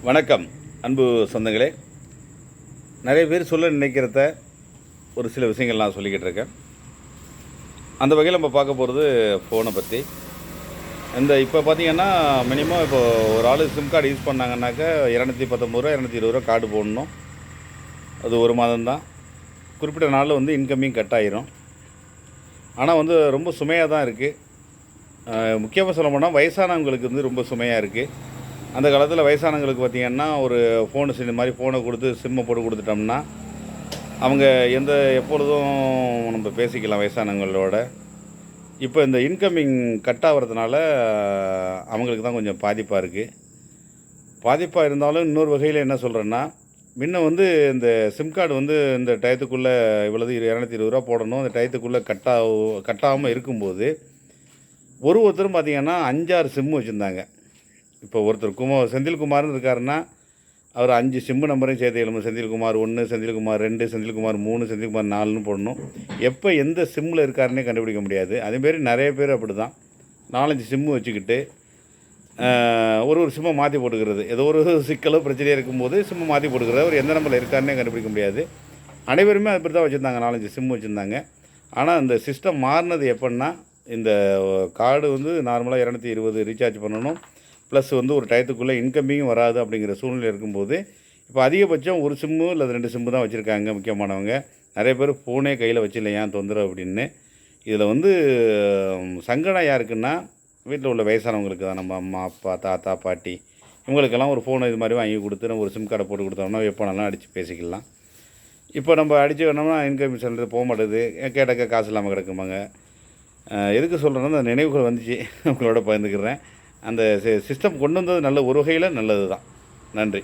வணக்கம் அன்பு சொந்தங்களே. நிறைய பேர் சொல்ல நினைக்கிறத ஒரு சில விஷயங்கள் நான் சொல்லிக்கிட்டு இருக்கேன். அந்த வகையில் நம்ம பார்க்க போகிறது ஃபோனை பற்றி. இப்போ பார்த்தீங்கன்னா மினிமம் இப்போ ஒரு ஆள் சிம் கார்டு யூஸ் பண்ணாங்கன்னாக்கா ரூ. 220 ரூ. 220 கார்டு போடணும். அது ஒரு மாதம்தான். குறிப்பிட்ட நாளில் இன்கமிங் கட் ஆகிரும். ஆனால் ரொம்ப சுமையாக தான் இருக்குது. முக்கியமாக சொல்ல போனால் வயசானவங்களுக்கு ரொம்ப சுமையாக இருக்குது. அந்த காலத்தில் வயசானவங்களுக்கு பார்த்திங்கன்னா ஒரு ஃபோனு இந்த மாதிரி ஃபோனை கொடுத்து சிம்மை போட்டு கொடுத்துட்டோம்னா அவங்க எப்பொழுதும் நம்ம பேசிக்கலாம் வயசானவங்களோட. இப்போ இந்த இன்கமிங் கட் ஆகிறதுனால அவங்களுக்கு தான் கொஞ்சம் பாதிப்பாக இருக்குது. பாதிப்பாக இருந்தாலும் இன்னொரு வகையில் என்ன சொல்கிறேன்னா, முன்ன இந்த சிம் கார்டு இந்த டயத்துக்குள்ளே இவ்வளவு ரூ. 220 போடணும். அந்த டயத்துக்குள்ளே கட்டாகாமல் இருக்கும்போது ஒருத்தரும் பார்த்திங்கன்னா 5-6 சிம்மு வச்சுருந்தாங்க. இப்போ ஒருத்தர் செந்தில்குமார்னு இருக்காருன்னா அவர் 5 சிம்மு நம்பரையும் சேர்த்து எழுமு. செந்தில்குமார் 1, செந்தில்குமார் 2, செந்தில்குமார் 3, செந்தில்குமார் 4ன்னு போடணும். எப்போ எந்த சிம்மில் இருக்காருன்னே கண்டுபிடிக்க முடியாது. அதேமாரி நிறைய பேர் அப்படி தான் 4-5 சிம்மு வச்சுக்கிட்டு ஒரு சிம்மை மாற்றி போட்டுக்கிறது. ஏதோ ஒரு சிக்கலோ பிரச்சனையாக இருக்கும்போது சிம்மை மாற்றி போட்டுக்கிறது. அவர் எந்த நம்பரில் இருக்காருன்னே கண்டுபிடிக்க முடியாது. அனைவருமே அப்படி தான் வச்சுருந்தாங்க. 4-5 சிம்மு வச்சுருந்தாங்க. ஆனால் இந்த சிஸ்டம் மாறினது எப்படின்னா, இந்த கார்டு நார்மலாக 220 ரீசார்ஜ் பண்ணணும். ப்ளஸ் ஒரு டயத்துக்குள்ளே இன்கமிங்கும் வராது அப்படிங்கிற சூழ்நிலை இருக்கும்போது இப்போ அதிகபட்சம் ஒரு சிம்மு இல்லை 2 சிம்மு தான் வச்சுருக்காங்க முக்கியமானவங்க. நிறைய பேர் ஃபோனே கையில் வச்சில்லை ஏன் தொந்தரவு அப்படின்னு. இதில் சங்கடம் யாருக்குன்னா, வீட்டில் உள்ள வயசானவங்களுக்கு தான். நம்ம அம்மா, அப்பா, தாத்தா, பாட்டி இவங்களுக்கெல்லாம் ஒரு ஃபோனை இது மாதிரி வாங்கி கொடுத்து நம்ம ஒரு சிம் கார்டை போட்டு கொடுத்தோம்னா எப்போ நல்லா அடித்து பேசிக்கலாம். இப்போ நம்ம அடித்து வேணோம்னா இன்கம் சொல்கிறது போக மாட்டேது. கேட்டக்க காசு இல்லாமல் கிடக்குமாங்க. எதுக்கு சொல்கிறேன்னா, அந்த நினைவுகள் வந்துச்சு உங்களோட பகிர்ந்துக்கிறேன். அந்த சிஸ்டம் கொண்டு வந்தது நல்ல ஒரு வகையில் நல்லது தான். நன்றி.